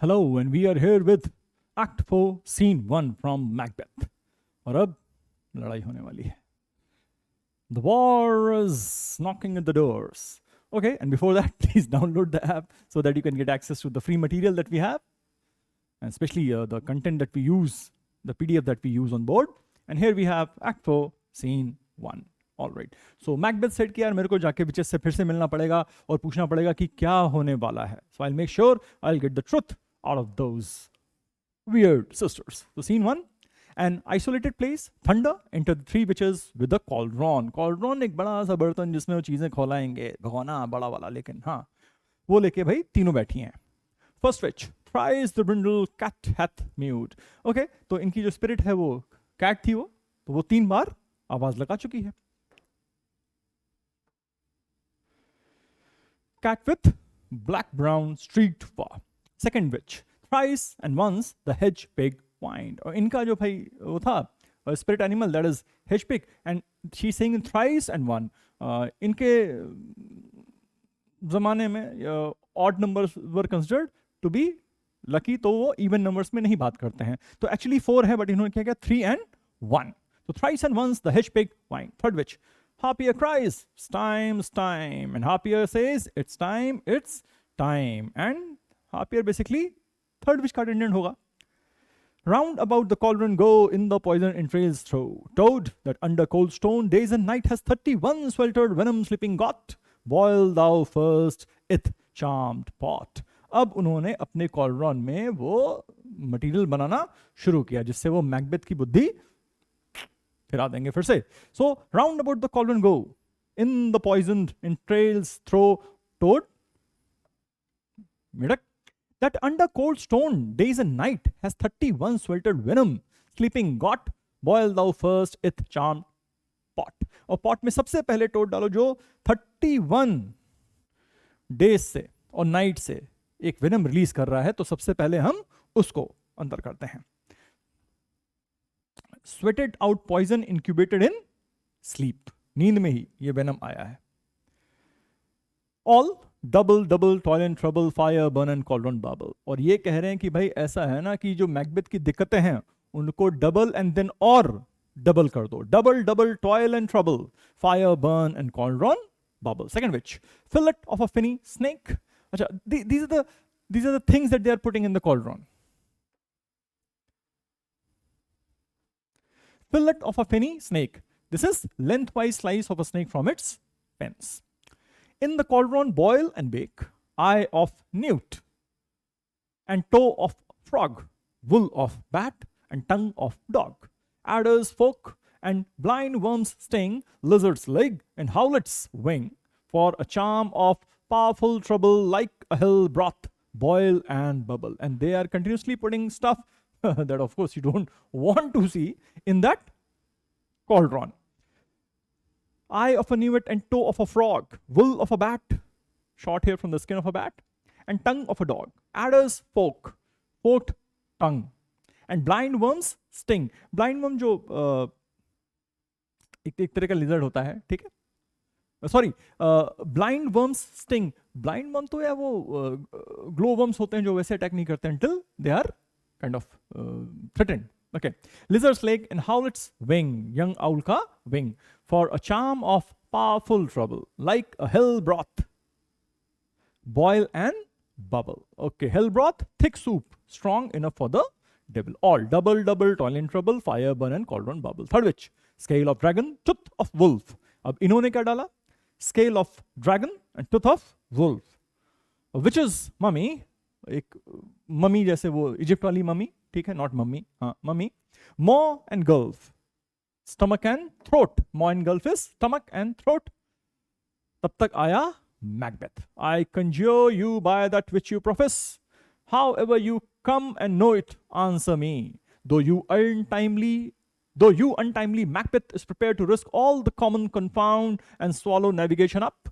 Hello, and we are here with Act 4, Scene 1 from Macbeth. और अब लड़ाई होने वाली है. The war is knocking at the doors. Okay, and before that, please download the app so that you can get access to the free material that we have, and especially the content that we use, the PDF that we use on board. And here we have Act 4, Scene 1. All right. So Macbeth said कि यार मेरे को जाके witches से फिर से मिलना पड़ेगा और पूछना पड़ेगा कि क्या होने वाला है. So I'll make sure I'll get the truth out of those weird sisters. So scene 1, an isolated place, thunder, enter the three witches with a cauldron. Cauldron एक बड़ा सा बर्तन जिसमें वो चीजें खौलाएंगे, भगोना बड़ा वाला, लेकिन हाँ वो लेके भाई तीनों बैठी हैं. First witch, thrice the brindle cat hath mewed. Okay, तो इनकी जो स्पिरिट है वो कैट थी, वो तो वो 3 बार आवाज लगा चुकी है. Cat with black brown streaked fur. Second witch, thrice and once the hedge pig whined. और इनका जो भाई वो था spirit animal, that is hedge pig, and she saying thrice and one. इनके जमाने में odd numbers were considered to be lucky, तो वो इवन नंबर्स में नहीं बात करते हैं. तो एक्चुअली 4 है, बट इन्होंने क्या किया 3 and 1. तो thrice and once the hedge pig whined. Third witch, Harpier cries, it's time. And Harpier says, it's time. And Harpier basically third witch का attendant होगा. Round about the cauldron go, in the poison entrails throw. Toad, that under cold stone, days and night has 31 sweltered venom slipping got. Boil thou first, ith charmed pot. अब उन्होंने अपने कॉलरॉन में वो material बनाना शुरू किया जिससे वो मैकबेथ की बुद्धि फिरा देंगे फिर से. So round about the cauldron go, in the poisoned entrails throw. Toad, मेढक, that under cold stone days and night has 31 sweltered venom sleeping got. Boil thou first ith charmed pot. और pot में सबसे पहले toad डालो जो 31 days से और night से एक वेनम रिलीज कर रहा है, तो सबसे पहले हम उसको अंदर करते हैं. Sweated out poison incubated in sleep. नींद में ही ये वेनम आया है. All double toil and trouble, fire burn and cauldron bubble. और ये कह रहे हैं कि भाई ऐसा है ना कि जो मैकबेथ की दिक्कतें हैं उनको डबल एंड देन और डबल कर दो. Double toil and trouble, fire burn and cauldron bubble. Second witch, fillet of a finny snake. अच्छा, these are the things that they are putting in the cauldron. Fillet of a finny snake. This is lengthwise slice of a snake from its fence. In the cauldron boil and bake, eye of newt, and toe of frog, wool of bat, and tongue of dog, adder's fork, and blind worm's sting, lizard's leg, and howlet's wing, for a charm of powerful trouble like a hill broth, boil and bubble. And they are continuously putting stuff that of course you don't want to see in that cauldron. Eye of a newt and toe of a frog, wool of a bat, short hair from the skin of a bat, and tongue of a dog, adder's forked tongue, and blind worm's sting. Blind worm जो एक तरह का lizard होता है, ठीक है, sorry, blind worms sting. Blind worm तो या वो ग्लो वर्म्स होते हैं जो वैसे अटैक नहीं करते until they are kind of threatened. Okay. Lizard's leg and howlet's wing, young owl ka wing, for a charm of powerful trouble, like a hell broth, boil and bubble. Okay, hell broth, thick soup, strong enough for the devil. All double toil and trouble, fire burn and cauldron bubble. Third witch, scale of dragon, tooth of wolf. अब इन्होंने क्या डाला? Scale of dragon and tooth of wolf. Witch's mummy, एक mummy जैसे वो Egypt वाली mummy, ठीक है, नॉट मम्मी, हाँ mummy. Maw and gulf, stomach and throat. Maw and gulf is stomach and throat. तब तक आया Macbeth. I conjure you by that which you profess, however you come and know it, answer me. Though you untimely, Macbeth is prepared to risk all the common confound and swallow navigation up.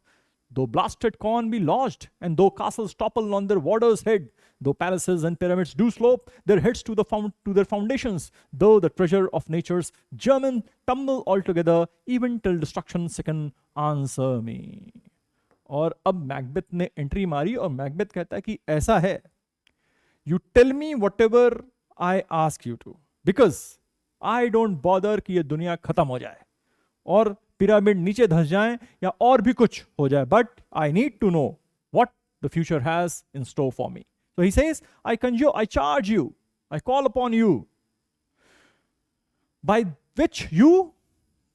Though blasted corn be lodged, and though castles topple on their warder's head, though palaces and pyramids do slope their heads to their foundations, though the treasure of nature's germin tumble altogether, even till destruction sicken, answer me. और अब Macbeth ने entry मारी और Macbeth कहता है कि ऐसा है You tell me whatever I ask you to, because I don't bother कि ये दुनिया खत्म हो जाए और पिरामिड नीचे धंस जाए या और भी कुछ हो जाए, but I need to know what the future has in store for me. So he says, I conjure, I charge you, I call upon you, by which you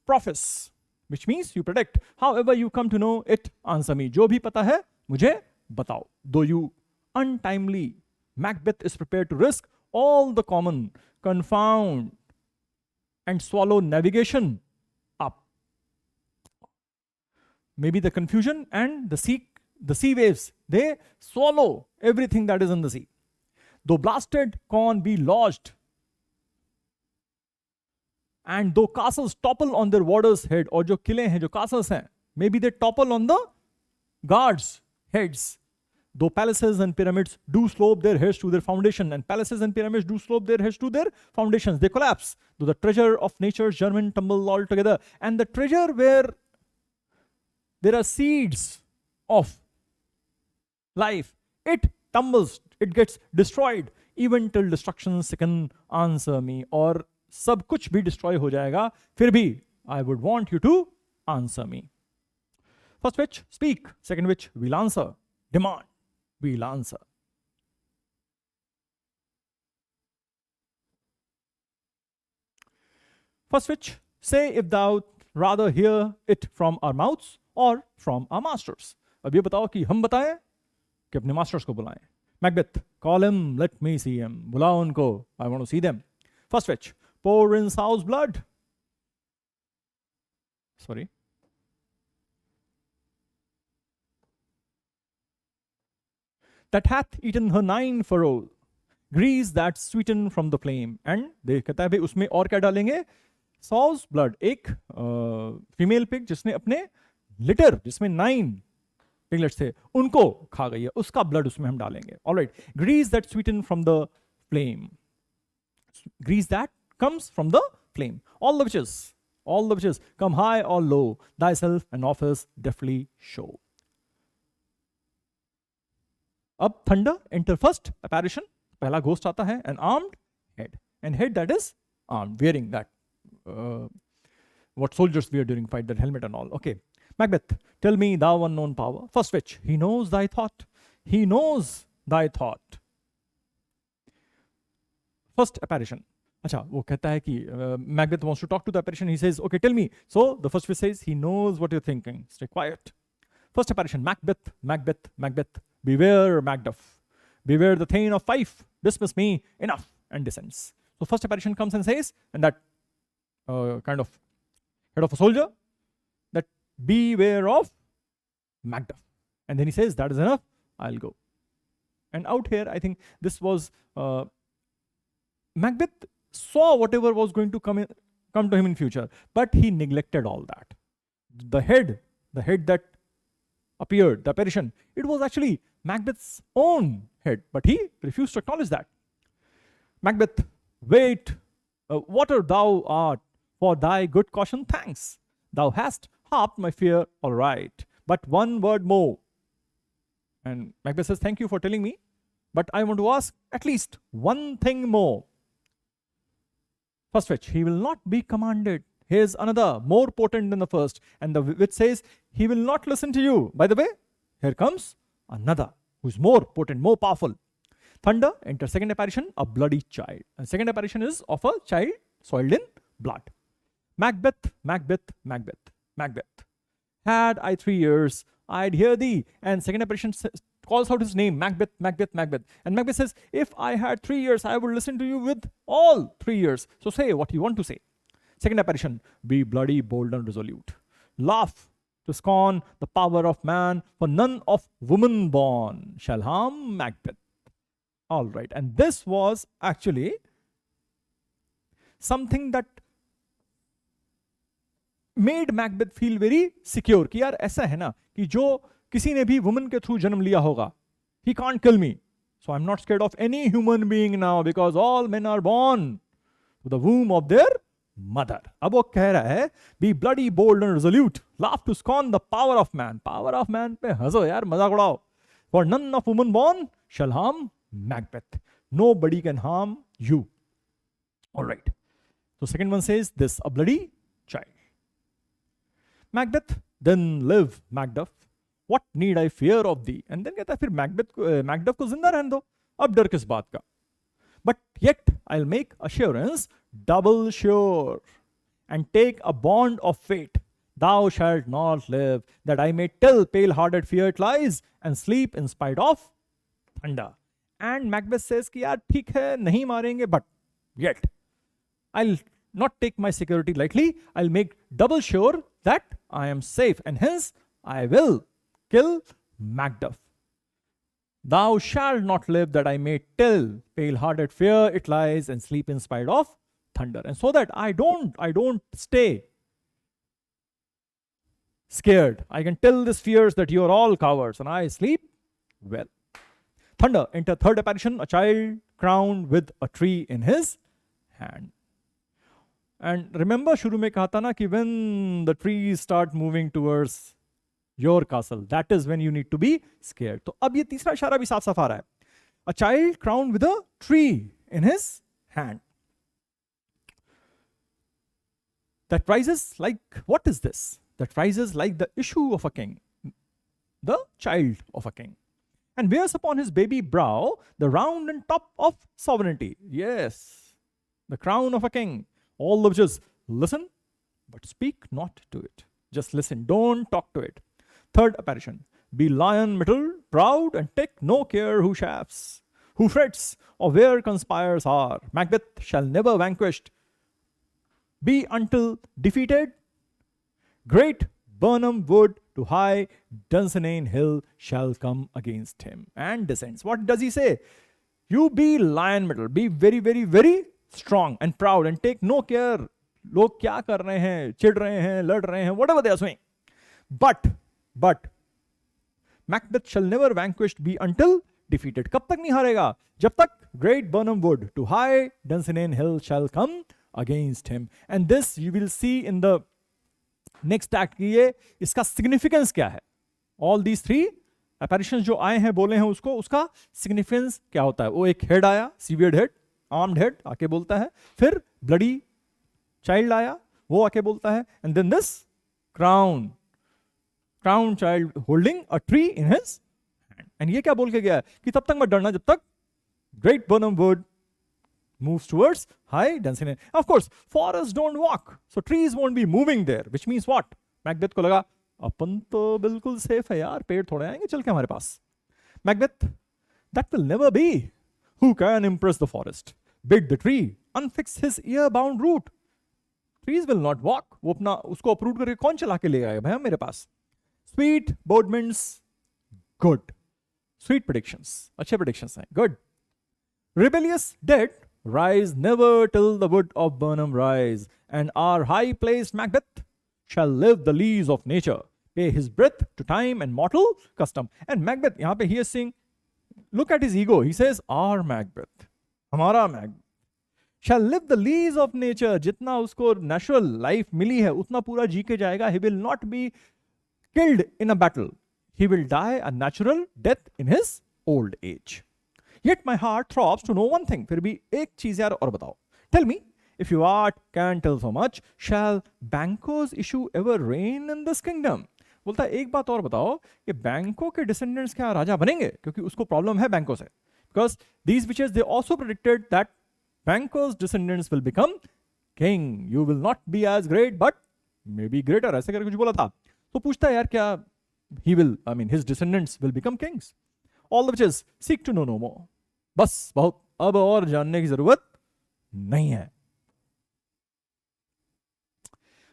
profess, which means you predict. However you come to know it, answer me. जो भी पता है मुझे बताओ. Though you untimely, Macbeth is prepared to risk all the common, confound and swallow navigation up. Maybe the confusion and the sea waves, they swallow everything that is in the sea. Though blasted corn be lodged, and though castles topple on their warders' head, और जो किले हैं, जो castles हैं, maybe they topple on the guards' heads. Though palaces and pyramids do slope their heads to their foundation, and palaces and pyramids do slope their heads to their foundations, they collapse. Though the treasure of nature's germin tumble all together, and the treasure where there are seeds of life, it tumbles, it gets destroyed, even till destruction second answer me. और सब कुछ भी destroy हो जाएगा, फिर भी I would want you to answer me. First which, speak. Second which, we'll answer. Demand, we'll answer. First which, say if thou rather hear it from our mouths or from our masters. अब ये बताओ कि हम बताएं कि अपने masters को बुलाएं. Macbeth, call him, let me see him. बुलाओ उनको, I want to see them. First which, pour in sow's blood. Sorry. That hath eaten her 9 furrows, grease that sweeten from the flame. And they कहता है भाई उसमें और क्या डालेंगे? Sow's blood, एक फीमेल पिग जिसने अपने लिटर, जिसमें 9 पिगलेट्स थे, उनको खा गई है, उसका ब्लड उसमें हम डालेंगे. Alright, grease that sweeten from the flame. Grease that comes from the flame. All the witches, come high or low, thyself and office deftly show. अब thunder enter first apparition. पहला ghost आता है, an armed head, and head that is armed, wearing that what soldiers wear during fight, that helmet and all. Okay, Macbeth, tell me thou unknown power. First which, he knows thy thought. He knows thy thought. First apparition. अच्छा, वो कहता है कि Macbeth wants to talk to the apparition. He says, okay, tell me. So the first witch says, he knows what you're thinking. Stay quiet. First apparition, Macbeth, Macbeth, Macbeth. Beware, Macduff. Beware the Thane of Fife. Dismiss me. Enough. And descends. So first apparition comes and says, and that kind of head of a soldier, that beware of Macduff. And then he says, that is enough. I'll go. And out here, I think this was Macbeth saw whatever was going to come to him in future, but he neglected all that. The head that appeared, the apparition, it was actually Macbeth's own head, but he refused to acknowledge that. Macbeth, wait, water thou art, for thy good caution thanks. Thou hast harped my fear, all right, but one word more. And Macbeth says, thank you for telling me, but I want to ask at least one thing more. First witch, he will not be commanded. Here's another, more potent than the first. And the witch says, he will not listen to you. By the way, here comes another, who's more potent, more powerful. Thunder, enter second apparition, a bloody child. And second apparition is of a child soiled in blood. Macbeth, Macbeth, Macbeth, Macbeth. Had I 3 years, I'd hear thee. And second apparition calls out his name, Macbeth, Macbeth, Macbeth. And Macbeth says, if I had 3 years, I would listen to you with all 3 years. So say what you want to say. Second apparition, be bloody, bold and resolute. Laugh to scorn the power of man, for none of woman born shall harm Macbeth. All right. And this was actually something that made Macbeth feel very secure. कि यार ऐसा है ना कि जो किसी ने भी woman के through जन्म लिया होगा, he can't kill me. So I'm not scared of any human being now, because all men are born to the womb of their mother. अब वो कह रहा है, be bloody, bold and resolute. Laugh to scorn the power of man. Power of man पे हंसो यार, मजाक उड़ाओ. For none of woman born shall harm Macbeth. Nobody can harm you. All right. So second one says this, a bloody child. Macbeth, then live, Macduff. What need I fear of thee? And then कहता है फिर Macduff को जिंदा रहने दो. अब डर किस बात का? But yet I'll make assurance double sure and take a bond of fate. Thou shalt not live, that I may tell pale-hearted fear it lies and sleep in spite of thunder. And Macbeth says कि यार ठीक है नहीं मारेंगे, but yet I'll not take my security lightly. I'll make double sure that I am safe, and hence I will kill Macduff. Thou shalt not live, that I may tell pale-hearted fear it lies and sleep in spite of thunder. And so that I don't stay scared. I can tell these fears that you are all cowards, and I sleep well. Thunder, enter third apparition, a child crowned with a tree in his hand. And remember, शुरू में कहा था ना कि when the trees start moving towards your castle, that is when you need to be scared. तो अब ये तीसरा इशारा भी साफ साफ आ रहा है. A child crowned with a tree in his hand. That rises like, what is this? That rises like the issue of a king, the child of a king, and wears upon his baby brow the round and top of sovereignty. Yes, the crown of a king. All the witches, listen, but speak not to it. Just listen, don't talk to it. Third apparition, be lion mittled, proud, and take no care who shafts, who frets, or where conspires are. Macbeth shall never vanquished be until defeated. Great Birnam wood to high Dunsinane hill shall come against him, and descends. What does he say? You be lion mittled, be very, very, very strong and proud, and take no care. लोग क्या कर रहे हैं, चिढ़ रहे हैं, लड़ रहे हैं, whatever they are saying. But Macbeth shall never vanquished be until defeated. कब तक नहीं हारेगा? जब तक great Birnam wood to high Dunsinane hill shall come against him. And this you will see in the next act की ये इसका significance क्या है? All these three apparitions जो आए हैं बोले हैं उसको, उसका significance क्या होता है? वो एक head आया, severed head, armed head आके बोलता है, फिर bloody child आया, वो आके बोलता है, and then this crown child holding a tree in his hand. And ये क्या बोल के गया है कि तब तक मत डरना जब तक great Birnam wood moves towards high Dunsinane. Of course, forests don't walk, so trees won't be moving there, which means what? Macbeth को लगा अपन तो बिल्कुल safe है यार, पेड़ थोड़े आएंगे चल के हमारे पास. Macbeth, that will never be. Who can impress the forest? Bid the tree unfix his ear-bound root. Trees will not walk. वो अपना उसको uproot करके कौन चला के ले आएगा भैया मेरे पास? Sweet bodements, good. Sweet predictions, अच्छे predictions हैं, good. Rebellious dead rise never till the wood of Birnam rise, and our high-placed Macbeth shall live the lees of nature, pay his breath to time and mortal custom. And Macbeth, यहाँ पे he is saying, look at his ego. He says, our Macbeth, हमारा Macbeth, shall live the lees of nature. जितना उसको natural life मिली है, उतना पूरा जी के जाएगा. He will not be killed in a battle. He will die a natural death in his old age. Yet my heart throbs to know one thing. फिर भी एक चीज यार और बताओ. Tell me, if you art can tell so much, shall Banquo's issue ever reign in this kingdom? बोलता है एक बात और बताओ कि बैंको के डिसेंडेंट्स क्या राजा बनेंगे? क्योंकि उसको प्रॉब्लम है बैंको से. Because these witches they also predicted that Banquo's descendants will become king. You will not be as great, but maybe greater. ऐसे करके कुछ बोला था. तो पूछता है यार क्या he will, I mean his descendants will become kings. All the witches seek to know no more. बस बहुत अब और जानने की जरूरत नहीं है.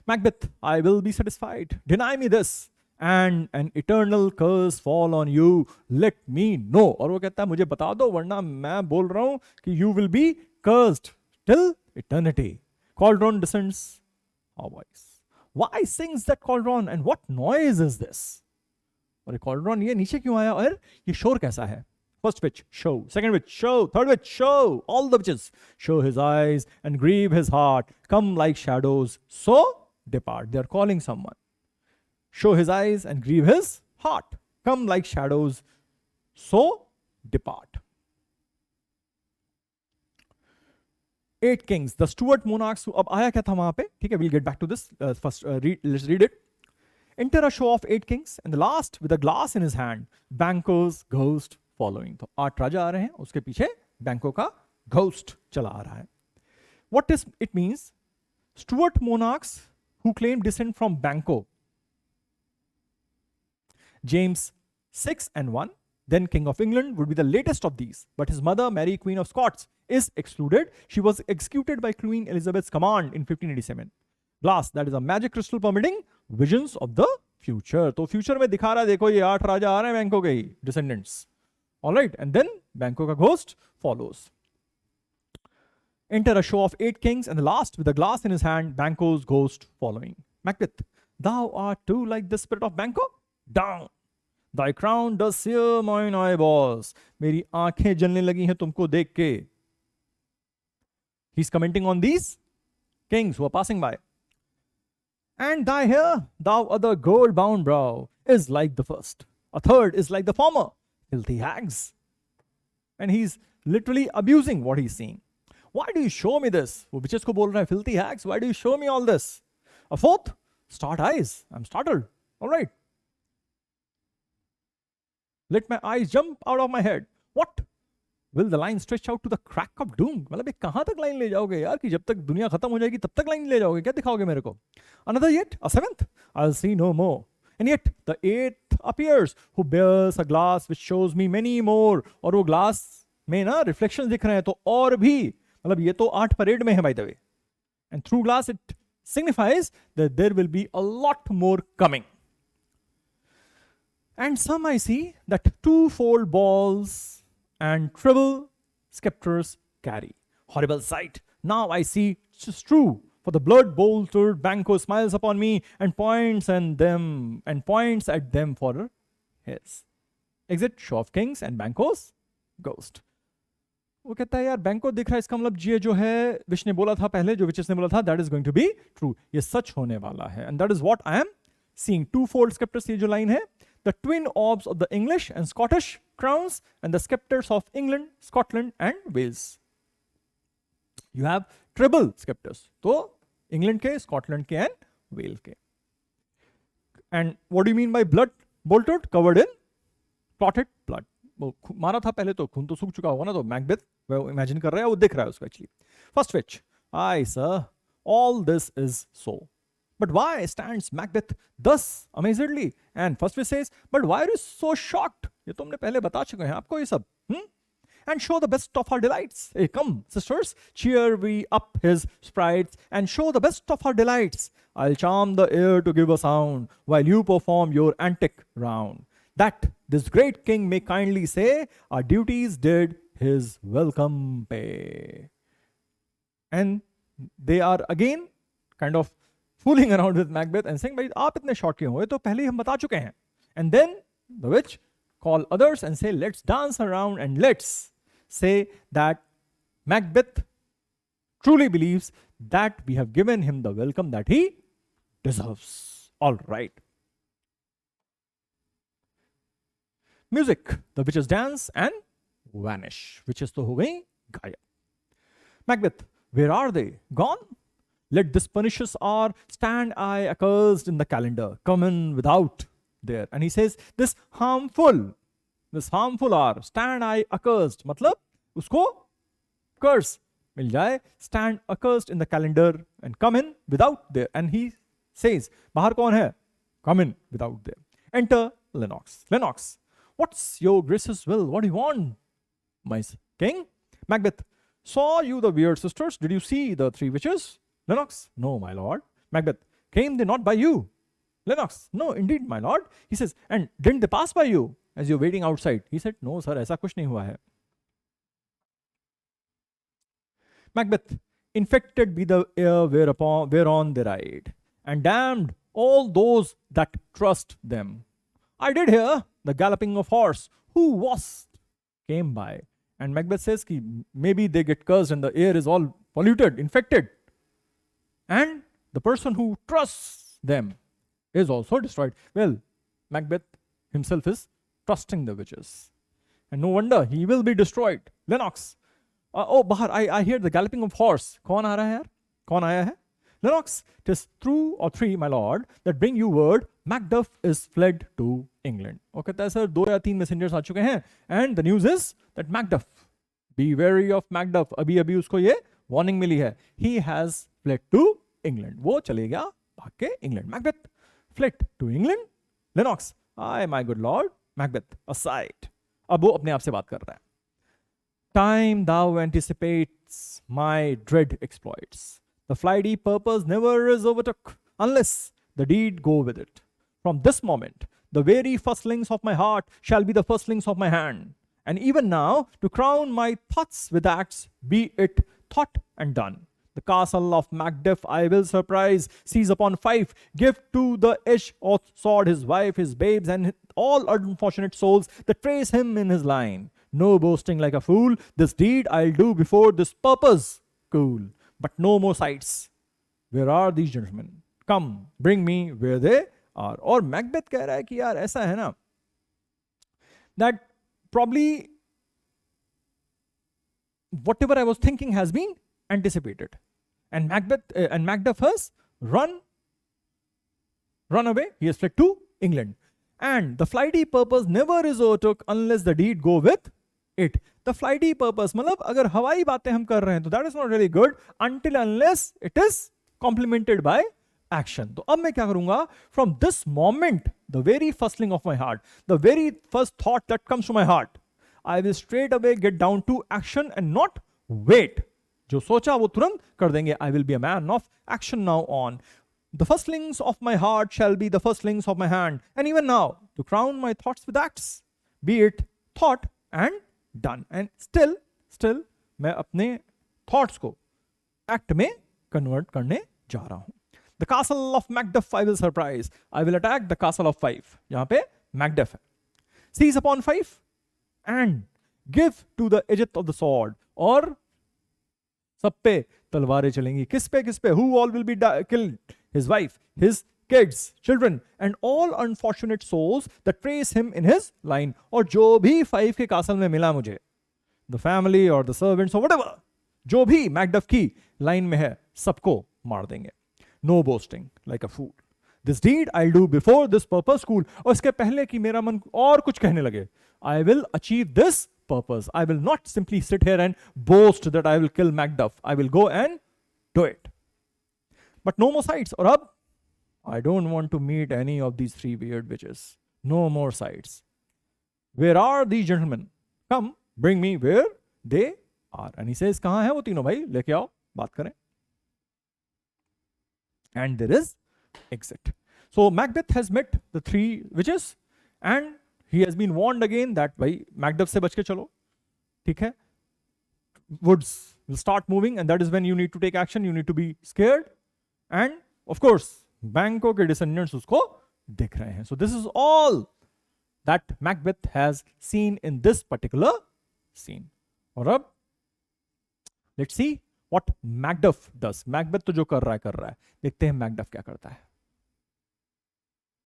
Macbeth, I will be satisfied. Deny me this, and an eternal curse fall on you. Let me know. और वो कहता है मुझे बता दो वरना मैं बोल रहा हूं कि you will be cursed till eternity. Cauldron descends. How wise. Why sings that cauldron, and what noise is this? और cauldron ये नीचे क्यों आया और ये शोर कैसा है? First witch, show. Second witch, show. Third witch, show. All the witches show his eyes and grieve his heart. Come like shadows, so depart. They are calling someone. Show his eyes and grieve his heart. Come like shadows, so depart. 8 kings, the Stuart monarchs. अब आया क्या था वहां पे, ठीक है, we'll get back to this. First, let's read it. Enter a show of 8 kings, and the last with a glass in his hand, Banquo's ghost following. तो 8 राजा आ रहे हैं, उसके पीछे बैंको का घोस्ट चला आ रहा है. What is it means? Stuart monarchs who claim descent from Banco, James 6 and 1, then King of England, would be the latest of these, but his mother, Mary, Queen of Scots, is excluded. She was executed by Queen Elizabeth's command in 1587. Glass, that is a magic crystal permitting visions of the future. तो future में दिखा रहा है, देखो ये 8 राजा आ रहे हैं बैंको के ही descendants. All right, and then बैंको का ghost follows. Enter a show of 8 kings, and the last with a glass in his hand, Banquo's ghost following. Macbeth, thou art too like the spirit of Banquo? Down. Thy crown does sear mine eyeballs. मेरी आंखें जलने लगी हैं तुमको देख के. He's commenting on these kings who are passing by. And thy hair, thou other gold-bound brow, is like the first. A third is like the former. Filthy hags. And he's literally abusing what he's seeing. Why do you show me this? वो bitches को बोल रहा है, filthy hags, why do you show me all this? A fourth, start eyes. I'm startled. All right. Let my eyes jump out of my head. What? Will the line stretch out to the crack of doom? मतलब ये कहाँ तक line ले जाओगे यार, कि जब तक दुनिया खत्म हो जाएगी तब तक लाइन ले जाओगे, क्या दिखाओगे मेरे को? Another yet, a seventh, I'll see no more. And yet the eighth appears, who bears a glass which shows me many more. और वो glass में ना reflections दिख रहे हैं, तो और भी, मतलब ये तो 8 parade में है by the way. And through glass it signifies that there will be a lot more coming. And some I see that twofold balls and treble scepters carry. Horrible sight. Now I see it's true. For the blood-bolstered Banquo smiles upon me and points at them for his. Exit show of kings and Banquo's ghost. वो कहता है यार बैंको दिख रहा है, इसका मतलब ये जो है विच ने बोला था पहले, जो विचेस ने बोला था, that is going to be true, ये सच होने वाला है. And that is what I am seeing. Two fold sceptres, ये जो लाइन है, the twin orbs of the English and Scottish crowns and the sceptres of England, Scotland and Wales. You have triple sceptres, तो England के, Scotland के and Wales के. And what do you mean by blood boltered, covered in clotted blood. वो मारा था पहले तो खून तो सूख चुका होगा ना, तो मैकबेथ वो इमेजिन कर रहा है, वो दिख रहा है उसको actually. First witch, ay sir, all this is so, but why stands Macbeth thus amazedly? And first witch says, but why are you so shocked? ये तो हमने पहले बता चुके हैं आपको ये सब. And show the best of our delights. Hey, come, sisters, cheer we up his sprites and show the best of our delights. I'll charm the air to give a sound while you perform your antic round. That this great king may kindly say, our duties did his welcome pay. And they are again kind of fooling around with Macbeth and saying, भाई आप इतने short क्यों हुए, तो पहले ही हम बता चुके हैं. And then the witch call others and say, let's dance around and let's say that Macbeth truly believes that we have given him the welcome that he deserves. All right. Music, the witches dance and vanish. Witches तो हो गई गायब. Macbeth, where are they? Gone? Let this pernicious hour stand I accursed in the calendar. Come in without there. And he says, this harmful hour, stand I accursed. मतलब उसको curse मिल जाए. Stand accursed in the calendar and come in without there. And he says, बाहर कौन है? Come in without there. Enter Lennox. Lennox, what's your grace's will? What do you want, my king? Macbeth, saw you the weird sisters? Did you see the 3 witches? Lennox, no, my lord. Macbeth, came they not by you? Lennox, no, indeed, my lord. He says, and didn't they pass by you as you're waiting outside? He said, no, sir, ऐसा कुछ नहीं हुआ है. Macbeth, infected be the air whereon they ride, and damned all those that trust them. I did hear the galloping of horse. Who was came by? And Macbeth says, ki, maybe they get cursed and the air is all polluted, infected. And the person who trusts them is also destroyed. Well, Macbeth himself is trusting the witches. And no wonder he will be destroyed. Lennox, ओ बाहर, I hear the galloping of horse. कौन आ रहा है यार, कौन आया है? Lennox, 'tis true or three, my lord, that bring you word, Macduff is fled to England. वो कहता है सर 2 या 3 मैसेंजर्स आ चुके हैं, and the news is that Macduff, be wary of Macduff, अभी अभी उसको ये वार्निंग मिली है, he has fled to England. वो चले गया भाग के England. Macbeth fled to England. Lennox, aye my good lord. Macbeth aside. अब वो अपने आप से बात कर रहा है. Time thou anticipates my dread exploits. The flighty purpose never is overtook unless the deed go with it. From this moment, the very firstlings of my heart shall be the firstlings of my hand. And even now, to crown my thoughts with acts, be it thought and done. The castle of Macduff I will surprise, seize upon Fife, give to the edge of sword his wife, his babes, and all unfortunate souls that trace him in his line. No boasting like a fool, this deed I'll do before this purpose cool. But no more sights. Where are these gentlemen? Come, bring me where they are. और Macbeth कह रहा है कि यार ऐसा है ना, that probably whatever I was thinking has been anticipated, and Macduff has run away. He has fled to England, and the flighty purpose never is overtook unless the deed go with it. The flighty purpose मतलब अगर हवाई बातें हम कर रहे हैं तो that is not really good until unless it is complemented by action. तो अब मैं क्या करूंगा? From this moment, the very firstling of my heart, the very first thought that comes to my heart, I will straight away get down to action and not wait. जो सोचा वो तुरंत कर देंगे. I will be a man of action now on. The firstlings of my heart shall be the firstlings of my hand, and even now to crown my thoughts with acts, be it thought and done. And still मैं अपने thoughts को act में convert करने जा रहा हूं. The castle of Macduff I will surprise. I will attack the castle of Fife. जहां पे Macduff है. Seize upon Fife and give to the edge of the sword. और सब पे तलवारें चलेंगी. किस पे? Who all will be killed? His wife, his kids, children, and all unfortunate souls that trace him in his line. और जो भी फाइव के कासल में मिला मुझे, the family or the servants or whatever, जो भी मैकडफ की लाइन में है, सबको मार देंगे. No boasting like a fool. This deed I'll do before this purpose cool. और इसके पहले कि मेरा मन और कुछ कहने लगे, I will achieve this purpose. I will not simply sit here and boast that I will kill Macduff. I will go and do it. But no more sights. और अब I don't want to meet any of these 3 weird witches. No more sights. Where are these gentlemen? Come, bring me where they are. And he says, कहाँ हैं वो तीनों भाई? लेके आओ, बात करें. And there is exit. So Macbeth has met the 3 witches, and he has been warned again that भाई Macduff से बच के चलो, ठीक है? Woods will start moving, and that is when you need to take action. You need to be scared, and of course, बैंकों के descendants उसको देख रहे हैं. So this is all that Macbeth has seen in this particular scene. और अब let's see what Macduff does. Macbeth तो जो कर रहा है. देखते हैं Macduff क्या करता है.